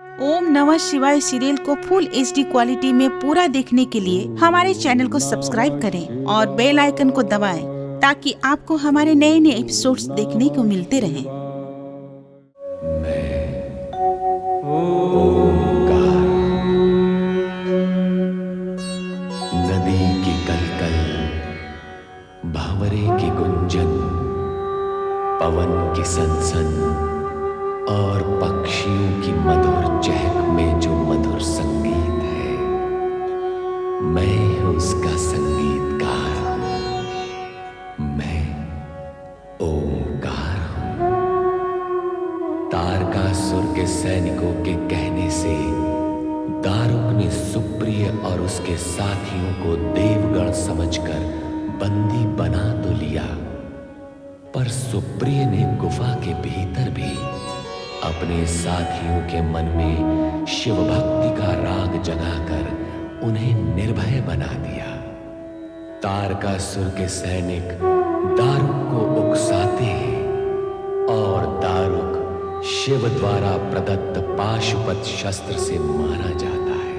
ओम नमः शिवाय सीरियल को फुल एचडी क्वालिटी में पूरा देखने के लिए हमारे चैनल को सब्सक्राइब करें और बेल आइकन को दबाएं ताकि आपको हमारे नए नए एपिसोड्स देखने को मिलते रहें। नदी की कलकल, भावरे की गुंजन, पवन की सनसन और पक्षियों की मधुर चहक में जो मधुर संगीत है, मैं उसका संगीतकार हूं। मैं ओमकार हूं। तारकासुर के सैनिकों के कहने से दारुक ने सुप्रिय और उसके साथियों को देवगण समझकर बंदी बना तो लिया, पर सुप्रिय ने गुफा के भीतर भी अपने साथियों के मन में शिव भक्ति का राग जगाकर उन्हें निर्भय बना दिया। तारकासुर के सैनिक दारुक को उकसाते हैं और दारुक शिव द्वारा प्रदत्त पाशुपत शस्त्र से मारा जाता है।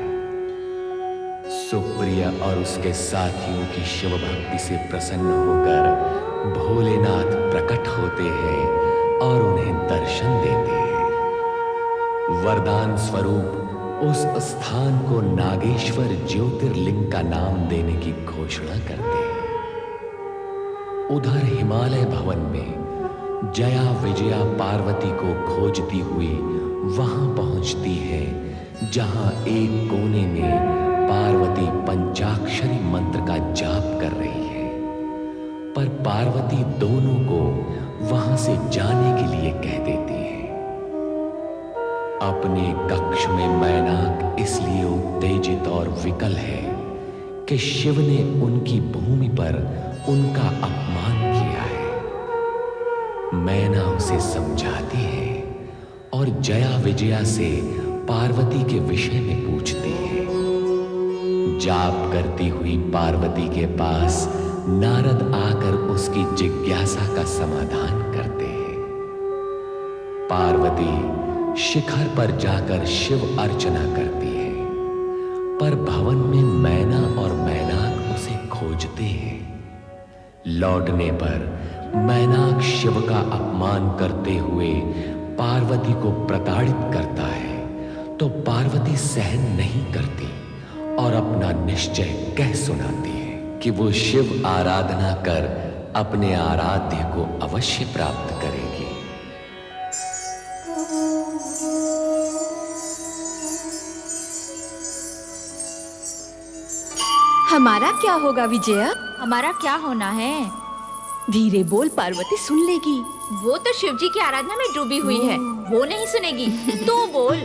सुप्रिय और उसके साथियों की शिव भक्ति से प्रसन्न होकर भोलेनाथ प्रकट होते हैं और उन्हें दर्शन देते हैं। वरदान स्वरूप उस स्थान को नागेश्वर ज्योतिर्लिंग का नाम देने की घोषणा करते हैं। उधर हिमालय भवन में जया विजया पार्वती को खोजती हुई वहां पहुंचती है, जहां एक कोने में पार्वती पंचाक्षरी मंत्र का जाप कर रही है, पर पार्वती दोनों को वहां से जाने के लिए कह देती है। अपने कक्ष में मैनाक इसलिए उत्तेजित और विकल है कि शिव ने उनकी भूमि पर उनका अपमान किया है। मैना उसे समझाती है और जया विजया से पार्वती के विषय में पूछती है। जाप करती हुई पार्वती के पास नारद आकर उसकी जिज्ञासा का समाधान करते हैं। पार्वती शिखर पर जाकर शिव अर्चना करती है, पर भवन में मैना और मैनाक उसे खोजते हैं। लौटने पर मैनाक शिव का अपमान करते हुए पार्वती को प्रताड़ित करता है, तो पार्वती सहन नहीं करती और अपना निश्चय कह सुनाती है कि वो शिव आराधना कर अपने आराध्य को अवश्य प्राप्त करेगी। हमारा क्या होगा विजया? हमारा क्या होना है? धीरे बोल, पार्वती सुन लेगी। वो तो शिव जी की आराधना में डूबी हुई है, वो नहीं सुनेगी। तू बोल।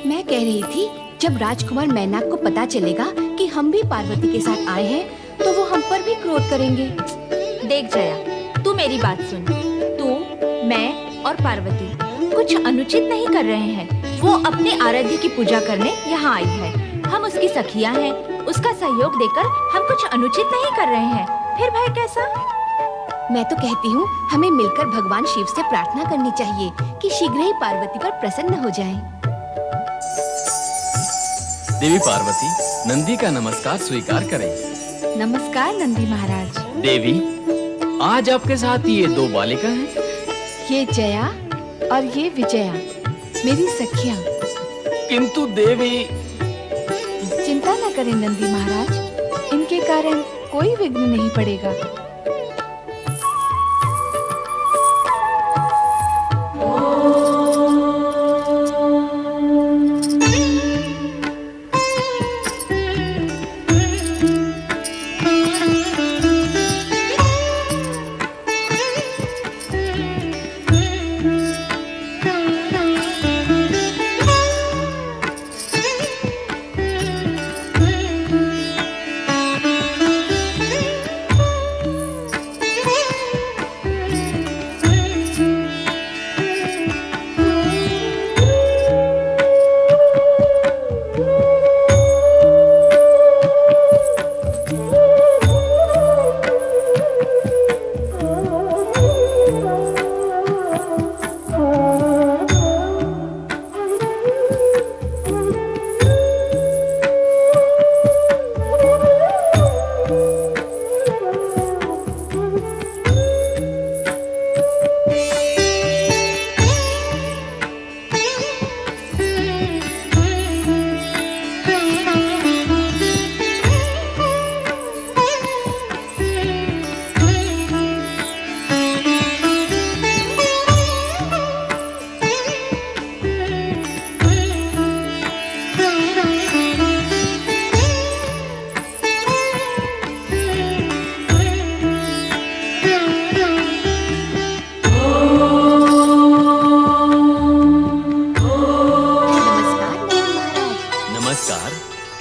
मैं कह रही थी, जब राजकुमार मैनाक को पता चलेगा कि हम भी पार्वती के साथ आए हैं, तो वो हम पर भी क्रोध करेंगे। देख जया, तू मेरी बात सुन। तू, मैं और पार्वती कुछ अनुचित नहीं कर रहे हैं। वो अपने आराध्य की पूजा करने यहाँ आई है। हम उसकी सखियाँ हैं, उसका सहयोग देकर हम कुछ अनुचित नहीं कर रहे हैं। फिर भाई कैसा? मैं तो कहती हूँ, हमें मिलकर भगवान शिव से प्रार्थना करनी चाहिए कि शीघ्र ही पार्वती पर प्रसन्न हो जाएं। देवी पार्वती, नंदी का नमस्कार स्वीकार करें। नमस्कार नंदी महाराज। देवी, आज आपके साथ ये दो बालिका हैं। ये जया और ये विजया, मेरी सखियाँ। किंतु देवी। चिंता न करें नंदी महाराज, इनके कारण कोई विघ्न नहीं पड़ेगा।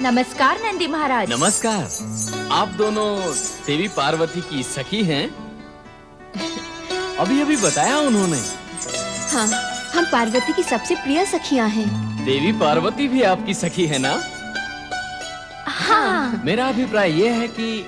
नमस्कार नंदी महाराज। नमस्कार। आप दोनों देवी पार्वती की सखी हैं? अभी अभी बताया उन्होंने। हाँ, हम पार्वती की सबसे प्रिय सखियां हैं। देवी पार्वती भी आपकी सखी है ना? हाँ। मेरा अभिप्राय यह है कि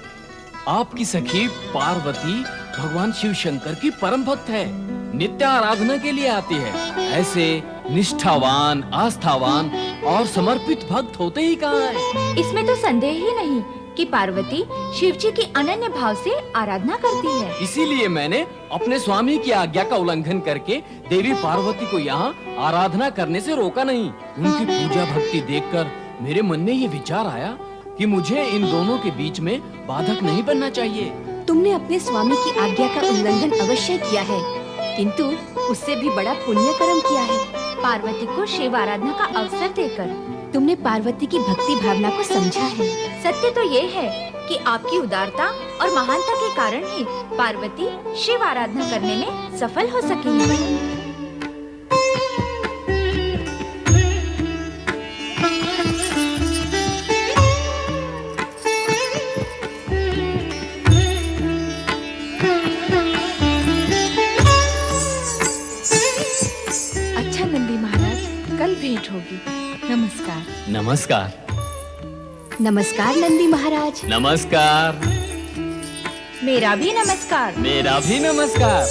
आपकी सखी पार्वती भगवान शिव शंकर की परम भक्त है, नित्य आराधना के लिए आती है। ऐसे निष्ठावान, आस्थावान और समर्पित भक्त होते ही कहाँ हैं? इसमें तो संदेह ही नहीं कि पार्वती शिव जी की अनन्य भाव से आराधना करती है। इसीलिए मैंने अपने स्वामी की आज्ञा का उल्लंघन करके देवी पार्वती को यहाँ आराधना करने से रोका नहीं। उनकी पूजा भक्ति देखकर मेरे मन में ये विचार आया कि मुझे इन दोनों के बीच में बाधक नहीं बनना चाहिए। तुमने अपने स्वामी की आज्ञा का उल्लंघन अवश्य किया है, किंतु उससे भी बड़ा पुण्य कर्म किया है। पार्वती को शिव आराधना का अवसर देकर तुमने पार्वती की भक्ति भावना को समझा है। सत्य तो ये है कि आपकी उदारता और महानता के कारण ही पार्वती शिव आराधना करने में सफल हो सकी है। अच्छा नंदी महाराज, कल भेंट होगी। नमस्कार। नमस्कार। नमस्कार नंदी महाराज। नमस्कार। मेरा भी नमस्कार। मेरा भी नमस्कार।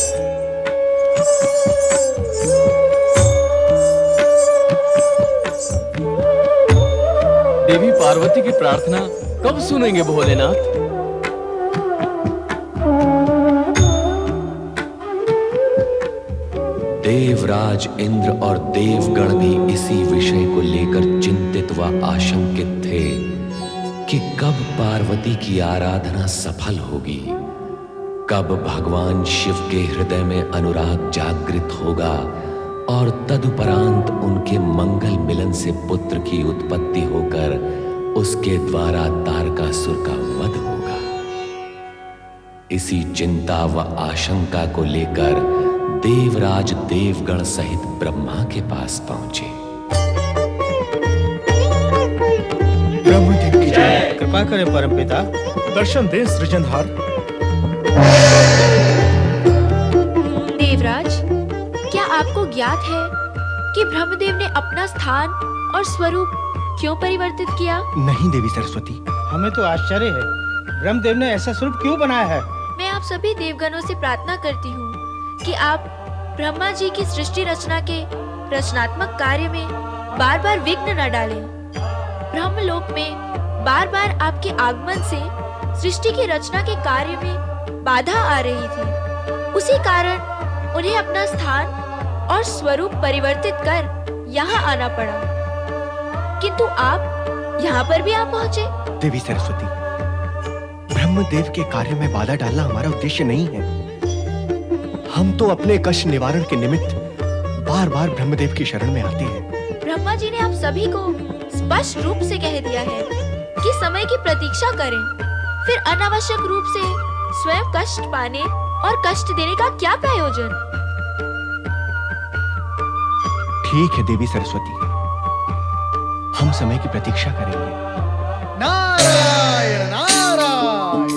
देवी पार्वती की प्रार्थना कब सुनेंगे भोलेनाथ? देवराज इंद्र और देवगण भी इसी विषय को लेकर चिंतित व आशंकित थे कि कब पार्वती की आराधना सफल होगी, कब भगवान शिव के हृदय में अनुराग जागृत होगा और तदुपरांत उनके मंगल मिलन से पुत्र की उत्पत्ति होकर उसके द्वारा तारकासुर का वध होगा। इसी चिंता व आशंका को लेकर देवराज देवगण सहित ब्रह्मा के पास पहुंचे। ब्रह्मदेव की जय। कृपा करें परमपिता, दर्शन दें सृजनहार। देवराज, क्या आपको ज्ञात है कि ब्रह्मदेव ने अपना स्थान और स्वरूप क्यों परिवर्तित किया? नहीं देवी सरस्वती, हमें तो आश्चर्य है, ब्रह्मदेव ने ऐसा स्वरूप क्यों बनाया है? मैं आप सभी देवगणों से प्रार्थना करती हूँ कि आप ब्रह्मा जी की सृष्टि रचना के रचनात्मक कार्य में बार बार विघ्न न डालें। ब्रह्मलोक में बार बार आपके आगमन से सृष्टि की रचना के कार्य में बाधा आ रही थी। उसी कारण उन्हें अपना स्थान और स्वरूप परिवर्तित कर यहाँ आना पड़ा, किंतु आप यहाँ पर भी आ पहुँचे। देवी सरस्वती, ब्रह्मदेव के कार्य में बाधा डालना हमारा उद्देश्य नहीं है। हम तो अपने कष्ट निवारण के निमित्त बार बार ब्रह्मदेव की शरण में आते हैं। ब्रह्मा जी ने आप सभी को स्पष्ट रूप से कह दिया है कि समय की प्रतीक्षा करें, फिर अनावश्यक रूप से स्वयं कष्ट पाने और कष्ट देने का क्या प्रयोजन? ठीक है देवी सरस्वती, हम समय की प्रतीक्षा करेंगे। नारायण नारायण।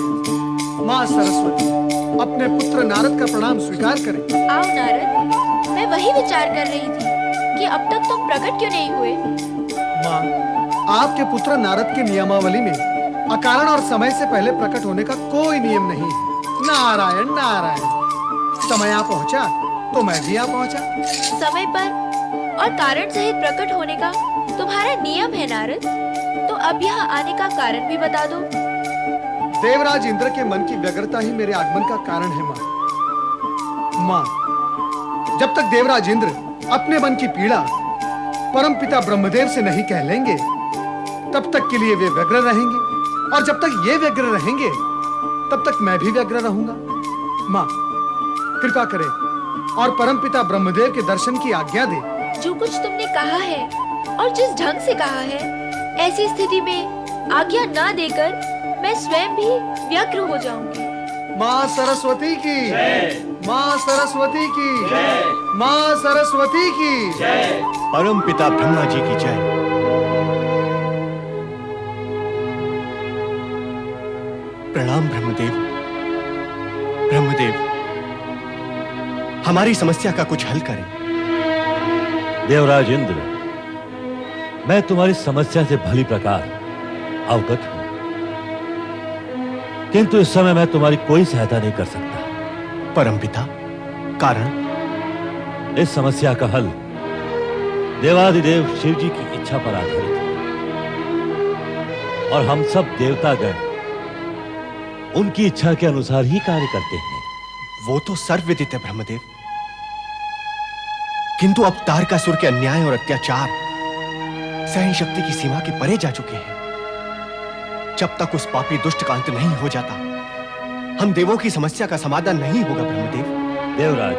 माँ सरस्वती, अपने पुत्र नारद का प्रणाम स्वीकार करें। आओ नारद, मैं वही विचार कर रही थी कि अब तक तुम प्रकट क्यों नहीं हुए? माँ, आपके पुत्र नारद की नियमावली में अकारण और समय से पहले प्रकट होने का कोई नियम नहीं है। नारायण नारायण। समय आ पहुँचा तो मैं भी आ पहुँचा। समय पर और कारण सहित प्रकट होने का तुम्हारा नियम है नारद, तो अब यहाँ आने का कारण भी बता दो। देवराज इंद्र के मन की व्यग्रता ही मेरे आगमन का कारण है माँ। माँ, जब तक देवराज इंद्र अपने मन की पीड़ा परमपिता ब्रह्मदेव से नहीं कह लेंगे, तब तक के लिए वे व्यग्र रहेंगे, और जब तक ये व्यग्र रहेंगे तब तक मैं भी व्यग्र रहूंगा। माँ, कृपा करें और परमपिता ब्रह्मदेव के दर्शन की आज्ञा दे। जो कुछ तुमने कहा है और जिस ढंग से कहा है, ऐसी स्थिति में आज्ञा न देकर मैं स्वयं भी व्यग्र हो जाऊंगी। माँ सरस्वती की माँ सरस्वती की माँ सरस्वती की परम पिता ब्रह्मा जी की जय। प्रणाम ब्रह्मदेव। ब्रह्मदेव, हमारी समस्या का कुछ हल करें। देवराज इंद्र, मैं तुम्हारी समस्या से भली प्रकार अवगत हूं, किंतु इस समय मैं तुम्हारी कोई सहायता नहीं कर सकता। परमपिता, कारण? इस समस्या का हल देवादिदेव शिव जी की इच्छा पर आधारित है और हम सब देवतागण उनकी इच्छा के अनुसार ही कार्य करते हैं। वो तो सर्वविदित है ब्रह्मदेव, किंतु अब तारकासुर के अन्याय और अत्याचार सहन शक्ति की सीमा के परे जा चुके हैं। जब तक उस पापी दुष्ट का अंत नहीं हो जाता, हम देवों की समस्या का समाधान नहीं होगा ब्रह्मदेव। देवराज,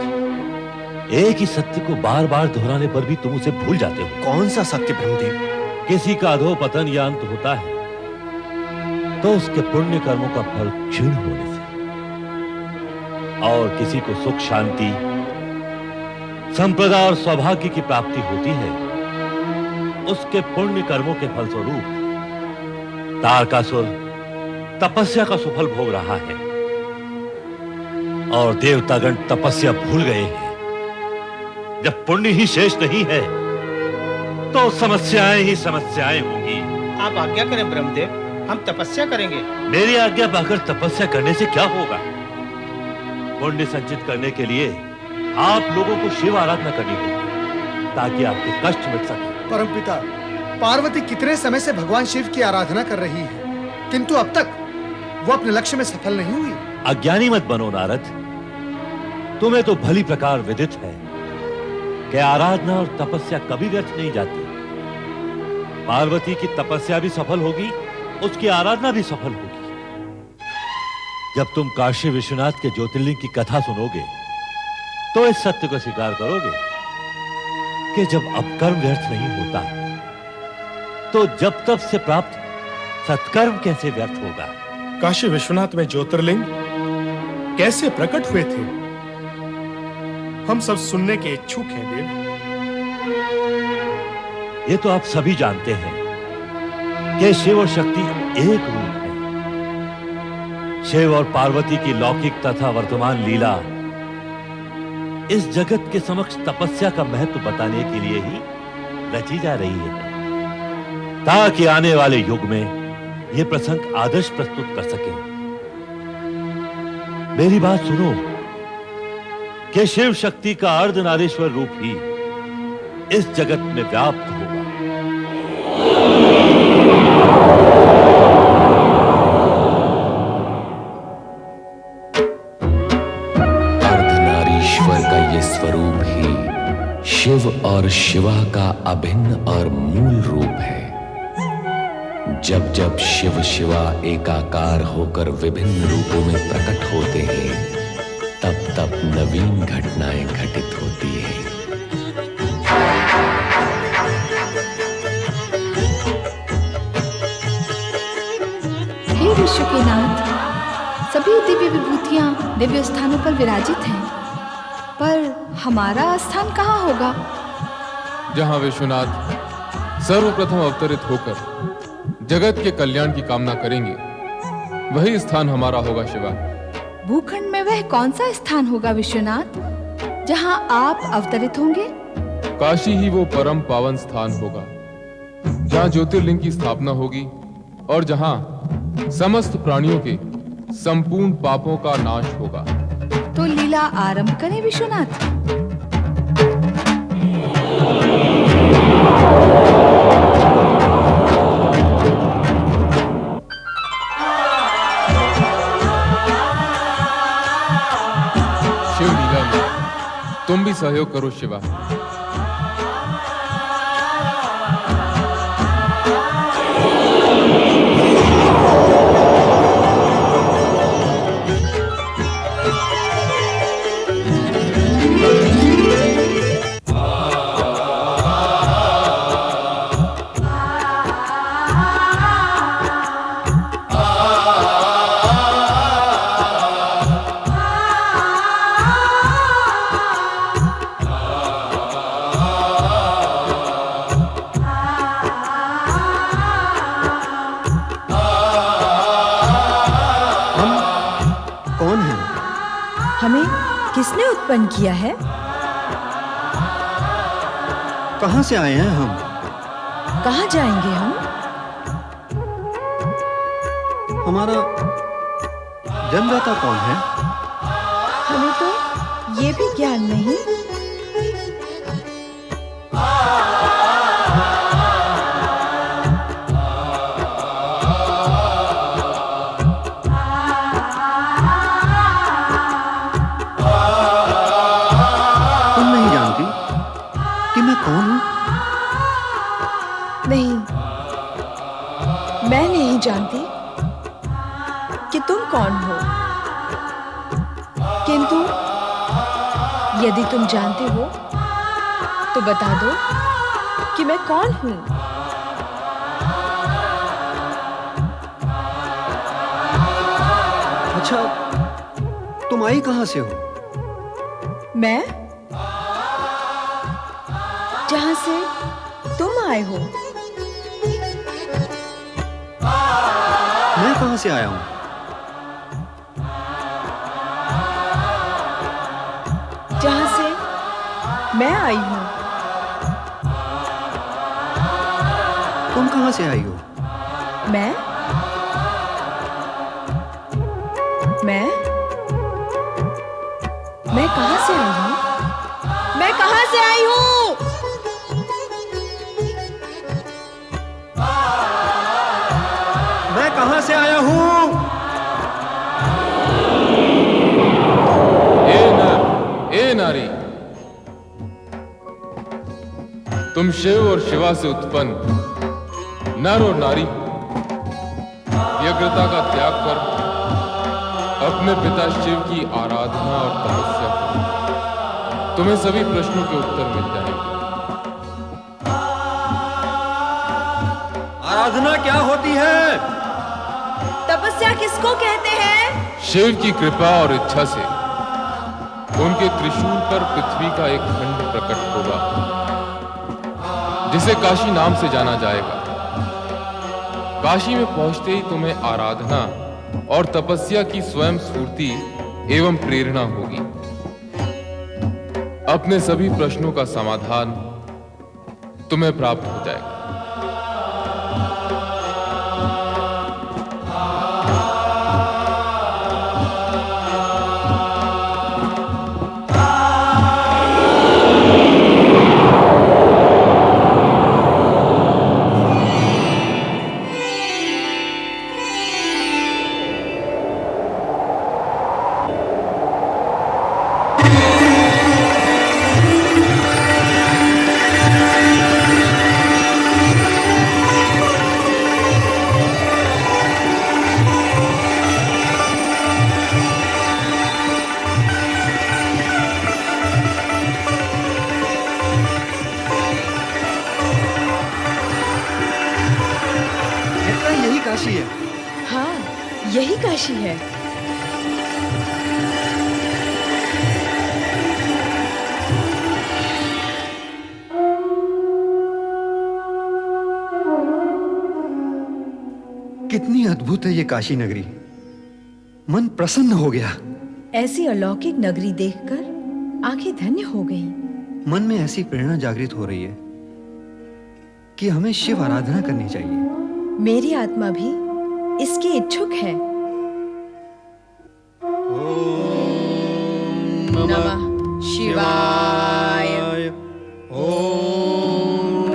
एक ही सत्य को बार बार दोहराने पर भी तुम उसे भूल जाते हो। कौन सा सत्य ब्रह्मदेव? किसी का अधोपतन या अंत होता है तो उसके पुण्य कर्मों का फल क्षीण होने से, और किसी को सुख शांति संप्रदा और सौभाग्य की प्राप्ति होती है उसके पुण्य कर्मों के फलस्वरूप। तारकासुर तपस्या का सुफल भोग रहा है और देवतागण तपस्या भूल गए हैं। जब पुण्य ही शेष नहीं है तो समस्याएं ही समस्याएं होंगी। आप आज्ञा करें ब्रह्मदेव, हम तपस्या करेंगे। मेरी आज्ञा पाकर तपस्या करने से क्या होगा? पुण्य संचित करने के लिए आप लोगों को शिव आराधना करनी होगी ताकि आपके कष्ट मिट सके। परमपिता, पार्वती कितने समय से भगवान शिव की आराधना कर रही है, किंतु अब तक वो अपने लक्ष्य में सफल नहीं हुई। अज्ञानी मत बनो नारद, तुम्हें तो भली प्रकार विदित है कि आराधना और तपस्या कभी व्यर्थ नहीं जाती। पार्वती की तपस्या भी सफल होगी, उसकी आराधना भी सफल होगी। जब तुम काशी विश्वनाथ के ज्योतिर्लिंग की कथा सुनोगे तो इस सत्य को स्वीकार करोगे कि जब अपकर्म व्यर्थ नहीं होता तो जब तब से प्राप्त सत्कर्म कैसे व्यर्थ होगा? काशी विश्वनाथ में ज्योतिर्लिंग कैसे प्रकट हुए थे, हम सब सुनने के इच्छुक हैं देव। ये तो आप सभी जानते हैं कि शिव और शक्ति एक रूप है। शिव और पार्वती की लौकिक तथा वर्तमान लीला इस जगत के समक्ष तपस्या का महत्व बताने के लिए ही रची जा रही है ताकि आने वाले युग में यह प्रसंग आदर्श प्रस्तुत कर सके। मेरी बात सुनो कि शिव शक्ति का अर्धनारीश्वर रूप ही इस जगत में व्याप्त होगा। अर्धनारीश्वर का ये स्वरूप ही शिव और शिवा का अभिन्न और मूल रूप है। जब जब शिव शिवा एकाकार होकर विभिन्न रूपों में प्रकट होते हैं, तब तब नवीन घटनाएं घटित होती हैं। हे विश्व के नाथ, सभी दिव्य विभूतियां दिव्य स्थानों पर विराजित हैं, पर हमारा स्थान कहाँ होगा? जहां विश्वनाथ सर्वप्रथम अवतरित होकर जगत के कल्याण की कामना करेंगे, वही स्थान हमारा होगा शिवा। भूखंड में वह कौन सा स्थान होगा विश्वनाथ जहां आप अवतरित होंगे? काशी ही वो परम पावन स्थान होगा जहां ज्योतिर्लिंग की स्थापना होगी और जहां समस्त प्राणियों के संपूर्ण पापों का नाश होगा। तो लीला आरंभ करें विश्वनाथ। शिव लीला में तुम भी सहयोग करो शिवा। किसने उत्पन्न किया है? कहां से आए हैं हम? कहाँ जाएंगे हम? हमारा जन्मदाता कौन है? हमें तो ये भी ज्ञान नहीं। तुम नहीं जानती कि मैं कौन हूं? नहीं, मैं नहीं जानती कि तुम कौन हो, किंतु यदि तुम जानते हो तो बता दो कि मैं कौन हूं। अच्छा, तुम आई कहां से हो? मैं जहां से तुम आए हो। मैं कहां से आया हूं? जहां से मैं आई हूं। तुम कहां से आई हो? मैं कहां से आई हूं? मैं कहां से आई हूं? मैं कहां से आया हूं? ए नारी, तुम शिव और शिवा से उत्पन्न नर और नारी, व्यग्रता का त्याग कर अपने पिता शिव की आराधना और तपस्या करो। तुम्हें सभी प्रश्नों के उत्तर मिल जाएंगे। आराधना क्या होती है? तपस्या किसको कहते हैं? शिव की कृपा और इच्छा से उनके त्रिशूल पर पृथ्वी का एक खंड प्रकट होगा, जिसे काशी नाम से जाना जाएगा। काशी में पहुंचते ही तुम्हें आराधना और तपस्या की स्वयं स्फूर्ति एवं प्रेरणा होगी। अपने सभी प्रश्नों का समाधान तुम्हें प्राप्त हो जाएगा। काशी है। हाँ, यही काशी है। कितनी अद्भुत है ये काशी नगरी, मन प्रसन्न हो गया। ऐसी अलौकिक नगरी देखकर आंखें धन्य हो गईं। मन में ऐसी प्रेरणा जागृत हो रही है कि हमें शिव आराधना करनी चाहिए। मेरी आत्मा भी इसकी इच्छुक है। ओम नमः शिवाय। ओम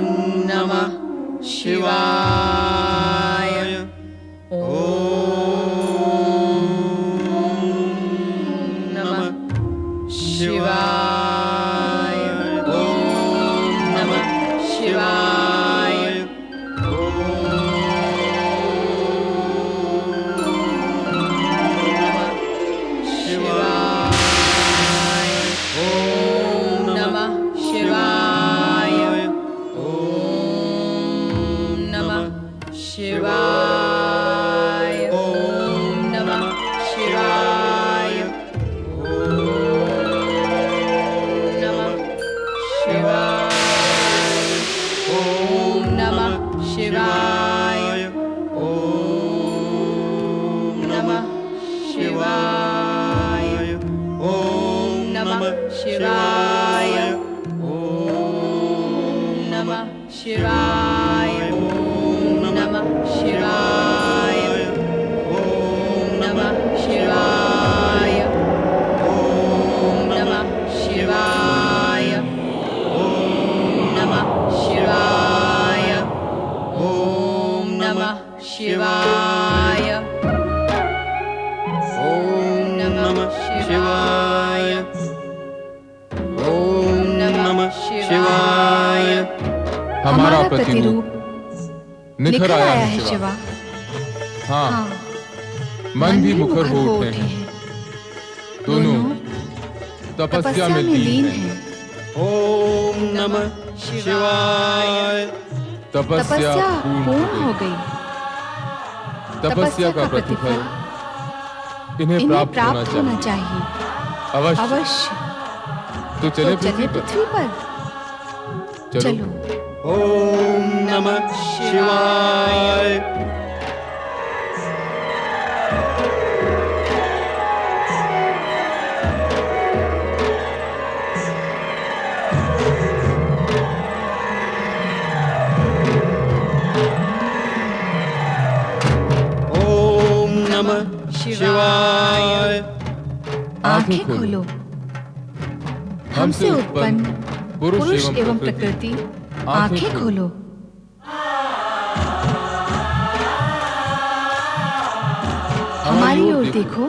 नमः शिवाय। ओम नमः शिवाय। ओम नमः शिवाय। शिवाय। ओम नमः शिवाय। ओम नमः शिवाय। हमारा प्रतिरूप निखर आया है शिवा। हाँ, मन भी मुखर हो उठे हैं। दोनों तपस्या में लीन हैं। ओम नमः शिवाय। तपस्या पूर्ण हो गई। तपस्या का प्रतिफल इन्हें प्राप्त होना चाहिए। अवश्य। अवश्य। तो चले पृथ्वी पर। चलो। ओम नमः शिवाय। ओम नमः शिवाय। आंखें खोलो। हमसे उत्पन्न पुरुष एवं प्रकृति, आंखें खोलो। हमारी ओर देखो।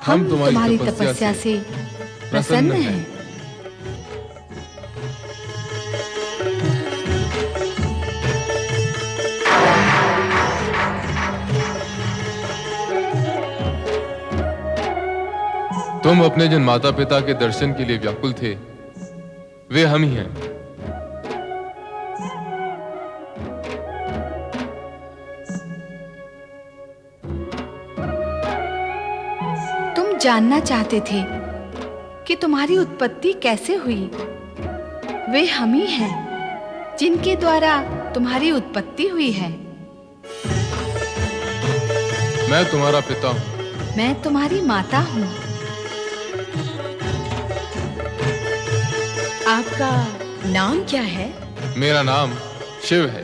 हम तुम्हारी तपस्या से प्रसन्न हैं। तुम अपने जिन माता पिता के दर्शन के लिए व्याकुल थे, वे हम ही हैं। तुम जानना चाहते थे कि तुम्हारी उत्पत्ति कैसे हुई। वे हम ही हैं जिनके द्वारा तुम्हारी उत्पत्ति हुई है। मैं तुम्हारा पिता हूं। मैं तुम्हारी माता हूं। आपका नाम क्या है? मेरा नाम शिव है।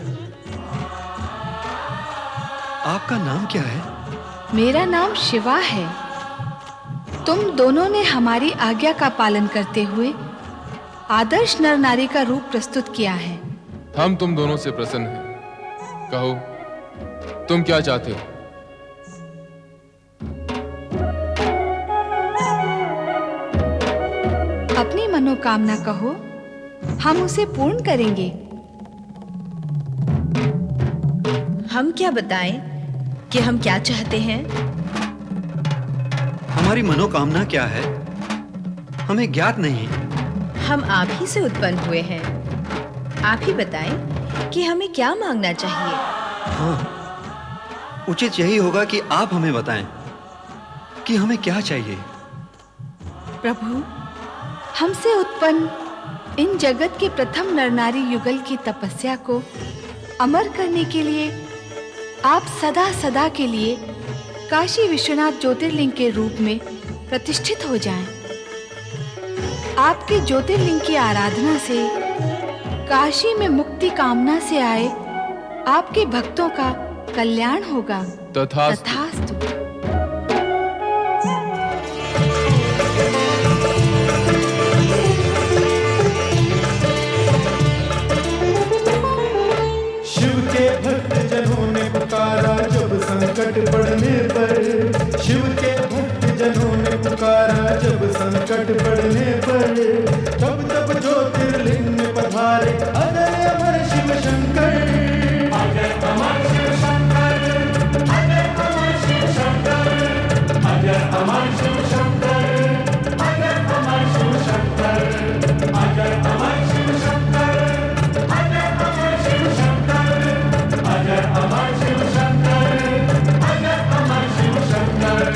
आपका नाम क्या है? मेरा नाम शिवा है। तुम दोनों ने हमारी आज्ञा का पालन करते हुए आदर्श नर नारी का रूप प्रस्तुत किया है। हम तुम दोनों से प्रसन्न हैं। कहो, तुम क्या चाहते हो? अपनी मनोकामना कहो, हम उसे पूर्ण करेंगे। हम क्या बताएं कि हम क्या चाहते हैं? हमारी मनोकामना क्या है, हमें ज्ञात नहीं। हम आप ही से उत्पन्न हुए हैं। आप ही बताएं कि हमें क्या मांगना चाहिए। हाँ, उचित यही होगा कि आप हमें बताएं कि हमें क्या चाहिए। प्रभु, हमसे उत्पन्न इन जगत के प्रथम नरनारी युगल की तपस्या को अमर करने के लिए आप सदा सदा के लिए काशी विश्वनाथ ज्योतिर्लिंग के रूप में प्रतिष्ठित हो जाएं। आपके ज्योतिर्लिंग की आराधना से काशी में मुक्ति कामना से आए आपके भक्तों का कल्याण होगा। तथास्तु। शिव के भक्त जनों ने पुकारा जब संकट पड़ने पर। शिव के भक्त जनों ने पुकारा जब संकट पड़ने पर। तब तब ज्योतिर्लिंग में पधारे अजय अमर शिव शंकर। अजय अमर शिव शंकर। अजय अमर शिव शंकर। अजय अमर शिव शंकर। अजय अमर शिव शंकर। अजय अमर शिव शंकर। अजय अमर शिव शंकर। अजय अमर शिव शंकर। अजय अमर शिव शंकर।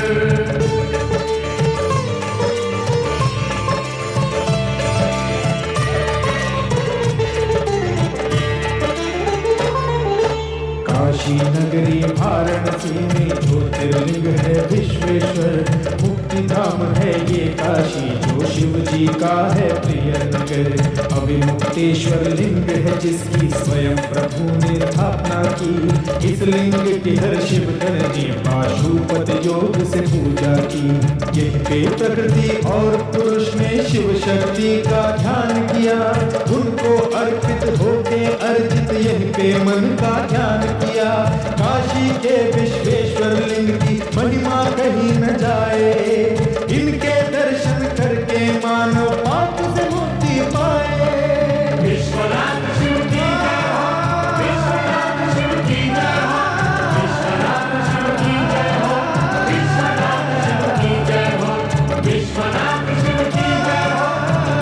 काशी नगरी वाराणसी में ज्योतिर्लिंग है विश्वेश्वर। मुक्ति धाम है ये काशी जो शिव जी का है प्रिय नगर। अविमुक्तेश्वर लिंग है जिसकी स्वयं प्रभु ने स्थापना की। इस लिंग की हर शिवगण ने पाशुपत योग से पूजा की। यह पे प्रकृति और पुरुष में शिव शक्ति का ध्यान किया, उनको अर्पित होके अर्जित यहीं पे मन का ध्यान किया। काशी के विश्वेश्वर लिंग की महिमा कहीं न जाए, इनके दर्शन करके मानव पाप से मुक्ति पाए। विश्वनाथ शिव की जय हो, विश्वनाथ शिव की जय हो, विश्वनाथ शिव की जय हो, विश्वनाथ शिव की जय हो, विश्वनाथ शिव की जय हो,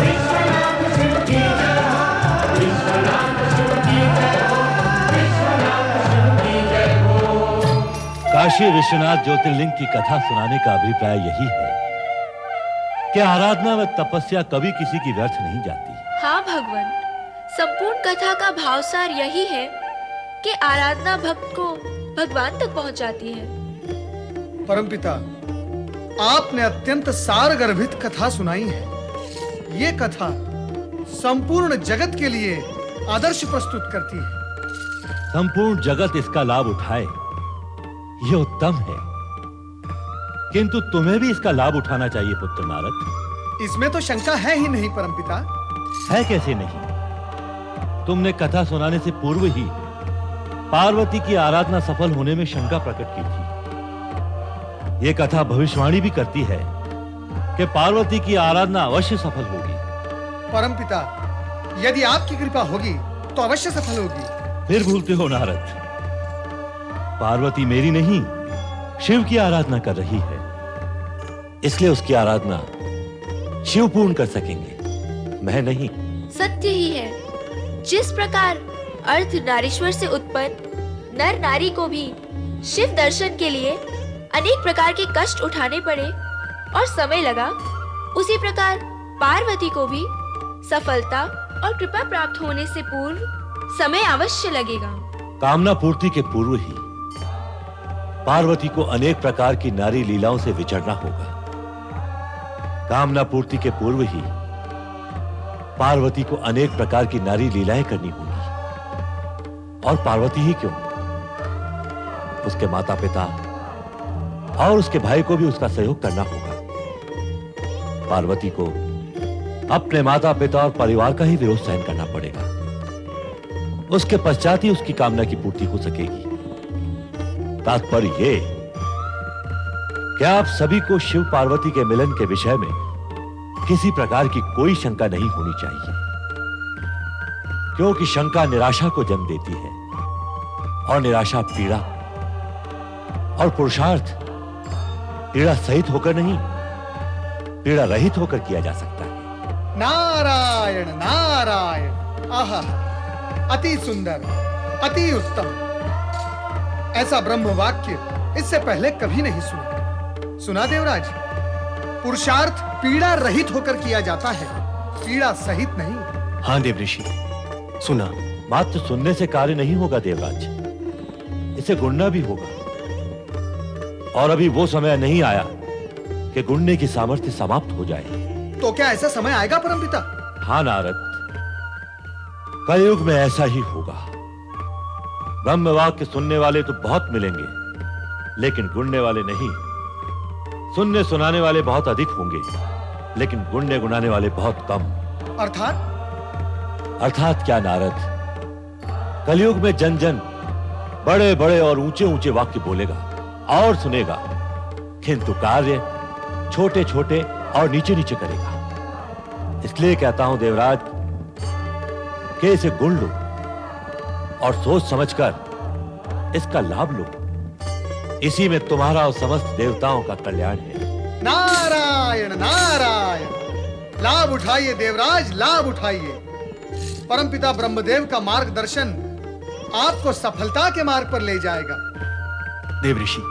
विश्वनाथ शिव की जय हो, विश्वनाथ शिव की जय हो, विश्वनाथ शिव की जय हो। काशी विश्वनाथ ज्योतिर्लिंग की कथा सुनाने का अभिप्राय यही है कि आराधना व तपस्या कभी किसी की व्यर्थ नहीं जाती। हाँ भगवान, संपूर्ण कथा का भावसार यही है कि आराधना भक्त को भगवान तक पहुंचाती है। परमपिता, आपने अत्यंत सारगर्भित कथा सुनाई है। ये कथा संपूर्ण जगत के लिए आदर्श प्रस्तुत करती है। संपूर्ण जगत इसका लाभ उठाए, यह उत्तम है, किंतु तुम्हें भी इसका लाभ उठाना चाहिए पुत्र नारद। इसमें तो शंका है ही नहीं परमपिता। है कैसे नहीं? तुमने कथा सुनाने से पूर्व ही पार्वती की आराधना सफल होने में शंका प्रकट की थी। यह कथा भविष्यवाणी भी करती है कि पार्वती की आराधना अवश्य सफल होगी। परमपिता, यदि आपकी कृपा होगी तो अवश्य सफल होगी। फिर भूलते हो नारद, पार्वती मेरी नहीं शिव की आराधना कर रही है, इसलिए उसकी आराधना शिव पूर्ण कर सकेंगे, मैं नहीं। सत्य ही है, जिस प्रकार अर्ध नारीश्वर से उत्पन्न नर नारी को भी शिव दर्शन के लिए अनेक प्रकार के कष्ट उठाने पड़े और समय लगा, उसी प्रकार पार्वती को भी सफलता और कृपा प्राप्त होने से पूर्व समय अवश्य लगेगा। कामना पूर्ति के पूर्व ही पार्वती को अनेक प्रकार की नारी लीलाओं से विचरना होगा। कामना पूर्ति के पूर्व ही पार्वती को अनेक प्रकार की नारी लीलाएं करनी होगी। और पार्वती ही क्यों, उसके माता पिता और उसके भाई को भी उसका सहयोग करना होगा। पार्वती को अपने माता पिता और परिवार का ही विरोध सहन करना पड़ेगा, उसके पश्चात ही उसकी कामना की पूर्ति हो सकेगी। तात्पर्य ये कि आप सभी को शिव पार्वती के मिलन के विषय में किसी प्रकार की कोई शंका नहीं होनी चाहिए, क्योंकि शंका निराशा को जन्म देती है और निराशा पीड़ा, और पुरुषार्थ पीड़ा सहित होकर नहीं, पीड़ा रहित होकर किया जा सकता है। नारायण नारायण, आहा, अति सुंदर, अति उत्तम। ऐसा ब्रह्म वाक्य इससे पहले कभी नहीं सुना। सुना देवराज, पुरुषार्थ पीड़ा रहित होकर किया जाता है, पीड़ा सहित नहीं। हाँ देवऋषि, सुना। मात्र सुनने से कार्य नहीं होगा देवराज, इसे गुणना भी होगा। और अभी वो समय नहीं आया कि गुणने की सामर्थ्य समाप्त हो जाए। तो क्या ऐसा समय आएगा परमपिता? हाँ नारद, कलयुग में ऐसा ही होगा। ब्रह्म वाक्य सुनने वाले तो बहुत मिलेंगे, लेकिन गुणने वाले नहीं। सुनने सुनाने वाले बहुत अधिक होंगे, लेकिन गुणने गुनाने वाले बहुत कम। अर्थात क्या नारद, कलयुग में जन जन बड़े बड़े और ऊंचे ऊंचे वाक्य बोलेगा और सुनेगा, किंतु कार्य छोटे छोटे और नीचे नीचे करेगा। इसलिए कहता हूं देवराज कि इसे गुण लो और सोच समझकर इसका लाभ लो। इसी में तुम्हारा और समस्त देवताओं का कल्याण है। नारायण नारायण, लाभ उठाइए देवराज, लाभ उठाइए। परमपिता ब्रह्मदेव का मार्गदर्शन आपको सफलता के मार्ग पर ले जाएगा। देवऋषि,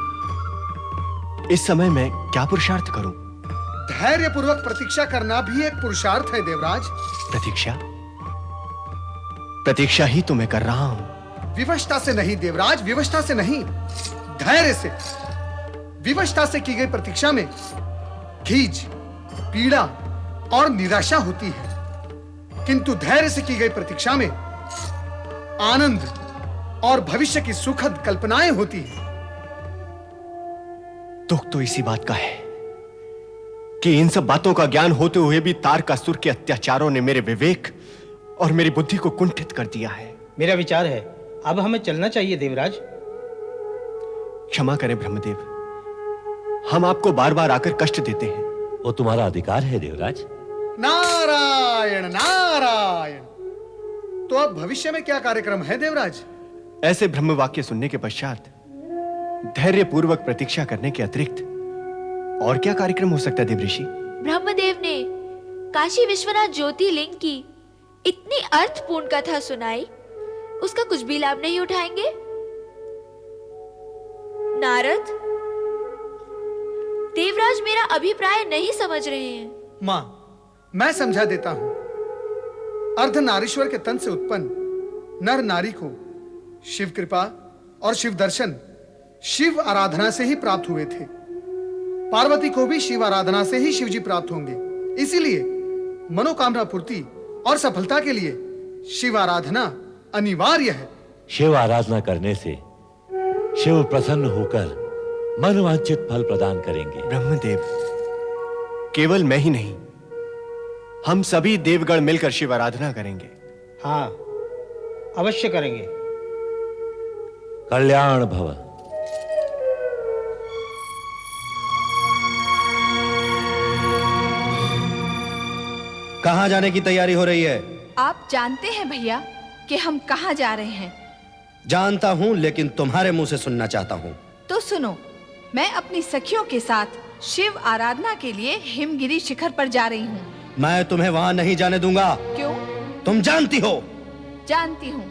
इस समय मैं क्या पुरुषार्थ करूं? धैर्य पूर्वक प्रतीक्षा करना भी एक पुरुषार्थ है देवराज। प्रतीक्षा? प्रतीक्षा ही तो मैं कर रहा हूं। विवशता से नहीं देवराज, विवशता से नहीं, धैर्य से। विवशता से की गई प्रतीक्षा में खीज, पीड़ा और निराशा होती है, किंतु धैर्य से की गई प्रतीक्षा में आनंद और भविष्य की सुखद कल्पनाएं होती हैं। दुख तो इसी बात का है कि इन सब बातों का ज्ञान होते हुए भी तारकासुर के अत्याचारों ने मेरे विवेक और मेरी बुद्धि को कुंठित कर दिया है। मेरा विचार है अब हमें चलना चाहिए देवराज। क्षमा करें ब्रह्मदेव, हम आपको बार बार आकर कष्ट देते हैं। वो तुम्हारा अधिकार है देवराज। नारायण नारायण। तो अब भविष्य में क्या कार्यक्रम है देवराज? ऐसे ब्रह्म वाक्य सुनने के पश्चात धैर्य पूर्वक प्रतीक्षा करने के अतिरिक्त और क्या कार्यक्रम हो सकता है देवऋषि? ब्रह्मदेव ने काशी विश्वनाथ ज्योतिर्लिंग की इतनी अर्थपूर्ण कथा सुनाई, उसका कुछ भी लाभ नहीं उठाएंगे? नारद, देवराज मेरा अभिप्राय नहीं समझ रहे हैं। मां, मैं समझा देता हूं। अर्धनारीश्वर के तन से उत्पन्न नर नारी को शिव कृपा और शिव दर्शन शिव आराधना से ही प्राप्त हुए थे। पार्वती को भी शिव आराधना से ही शिवजी प्राप्त होंगे। इसीलिए मनोकामना पूर्ति और सफलता के लिए शिव आराधना अनिवार्य है। शिव आराधना करने से शिव प्रसन्न होकर मनवांछित फल प्रदान करेंगे। ब्रह्मदेव, केवल मैं ही नहीं, हम सभी देवगण मिलकर शिव आराधना करेंगे। हाँ, अवश्य करेंगे। कल्याण भव। कहां जाने की तैयारी हो रही है? आप जानते हैं भैया कि हम कहाँ जा रहे हैं? जानता हूं, लेकिन तुम्हारे मुंह से सुनना चाहता हूं। तो सुनो, मैं अपनी सखियों के साथ शिव आराधना के लिए हिमगिरी शिखर पर जा रही हूँ। मैं तुम्हें वहां नहीं जाने दूंगा। क्यों? तुम जानती हो। जानती हूँ,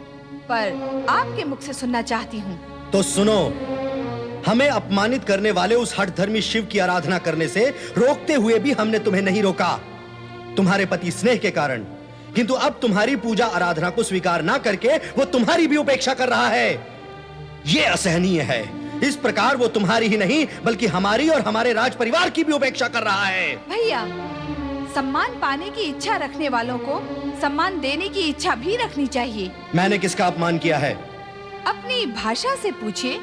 पर आपके मुख से सुनना चाहती हूँ। तो सुनो, हमें अपमानित करने वाले उस हठधर्मी शिव की आराधना करने से रोकते हुए भी हमने तुम्हें नहीं रोका, तुम्हारे पति स्नेह के कारण। किंतु अब तुम्हारी पूजा आराधना को स्वीकार ना करके वो तुम्हारी भी उपेक्षा कर रहा है। ये असहनीय है। इस प्रकार वो तुम्हारी ही नहीं बल्कि हमारी और हमारे राज परिवार की भी उपेक्षा कर रहा है। भैया, सम्मान पाने की इच्छा रखने वालों को सम्मान देने की इच्छा भी रखनी चाहिए। मैंने किसका अपमान किया है? अपनी भाषा से पूछिए,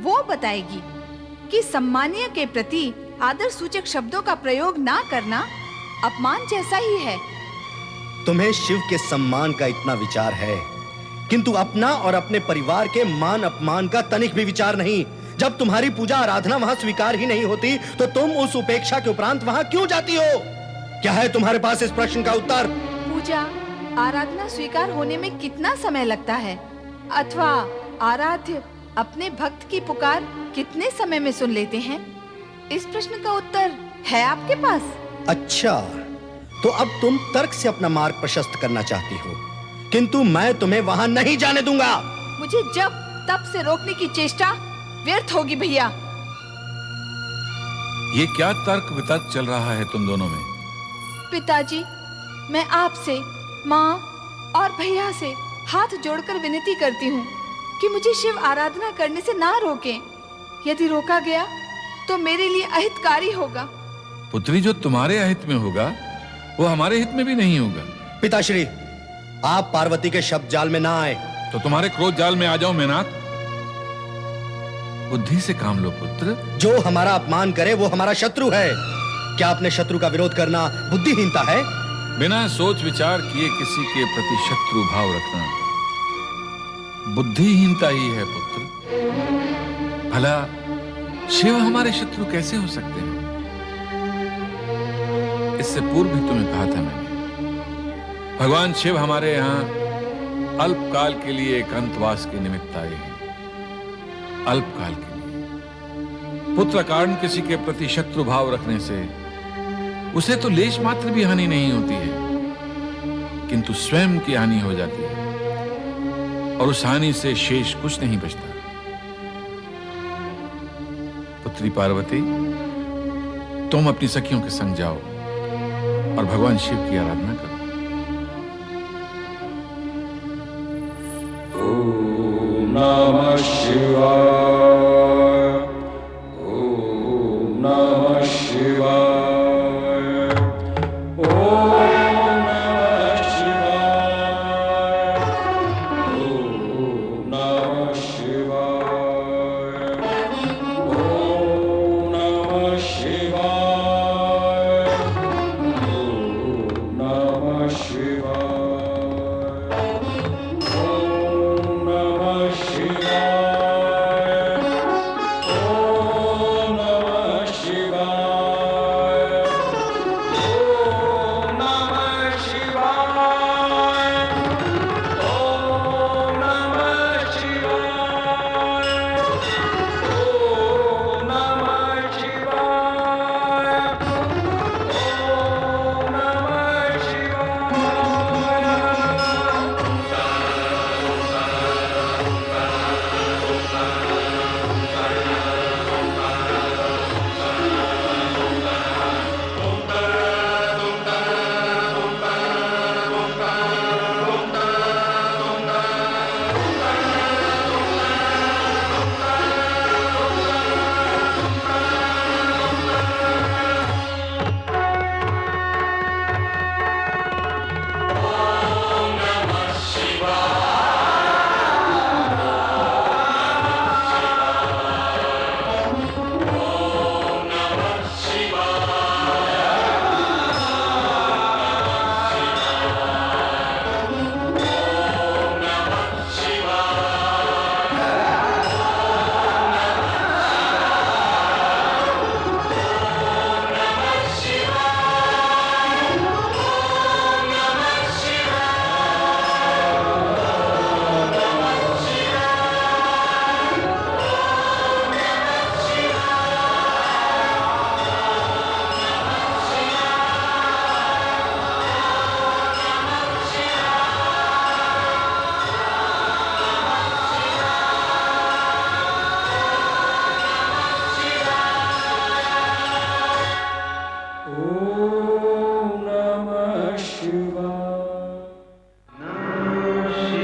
वो बताएगी कि सम्मानीय के प्रति आदर सूचक शब्दों का प्रयोग ना करना अपमान जैसा ही है। तुम्हें शिव के सम्मान का इतना विचार है, किंतु अपना और अपने परिवार के मान अपमान का तनिक भी विचार नहीं। जब तुम्हारी पूजा आराधना वहां स्वीकार ही नहीं होती तो तुम उस उपेक्षा के उपरांत वहां क्यों जाती हो? क्या है तुम्हारे पास इस प्रश्न का उत्तर? पूजा आराधना स्वीकार होने में कितना समय लगता है, अथवा आराध्य अपने भक्त की पुकार कितने समय में सुन लेते हैं? इस प्रश्न का उत्तर है आपके पास? अच्छा, तो अब तुम तर्क से अपना मार्ग प्रशस्त करना चाहती हो, किंतु मैं तुम्हें वहां नहीं जाने दूंगा। मुझे जब तब से रोकने की चेष्टा व्यर्थ होगी भैया। ये क्या तर्क वितर्क चल रहा है तुम दोनों में? पिताजी, मैं आपसे, माँ और भैया से हाथ जोड़कर विनती करती हूँ कि मुझे शिव आराधना करने से ना रोकें। यदि रोका गया तो मेरे लिए अहितकारी होगा। पुत्री, जो तुम्हारे अहित में होगा वो हमारे हित में भी नहीं होगा। पिताश्री, आप पार्वती के शब्द जाल में ना आए। तो तुम्हारे क्रोध जाल में आ जाओ मेनाक। बुद्धि से काम लो पुत्र। जो हमारा अपमान करे वो हमारा शत्रु है। क्या अपने शत्रु का विरोध करना बुद्धिहीनता है? बिना सोच विचार किए किसी के प्रति शत्रु भाव रखना बुद्धिहीनता ही है पुत्र। भला शिव हमारे शत्रु कैसे हो सकते हैं? इससे पूर्व भी तुम्हें कहा था मैंने, भगवान शिव हमारे यहाँ अल्पकाल के लिए एकांतवास के निमित्त आए हैं। अल्पकाल के लिए पुत्र कारण किसी के प्रति शत्रु भाव रखने से उसे तो लेश मात्र भी हानि नहीं होती है, किंतु स्वयं की हानि हो जाती है और उस हानि से शेष कुछ नहीं बचता। पुत्री पार्वती, तुम अपनी सखियों के संग जाओ और भगवान शिव की आराधना करो। ओम नमः शिवाय, ओम नमः शिवाय, ओम नमः शिवाय, ओम नमः शिवाय, ओम नमः शिवाय,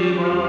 शिवाय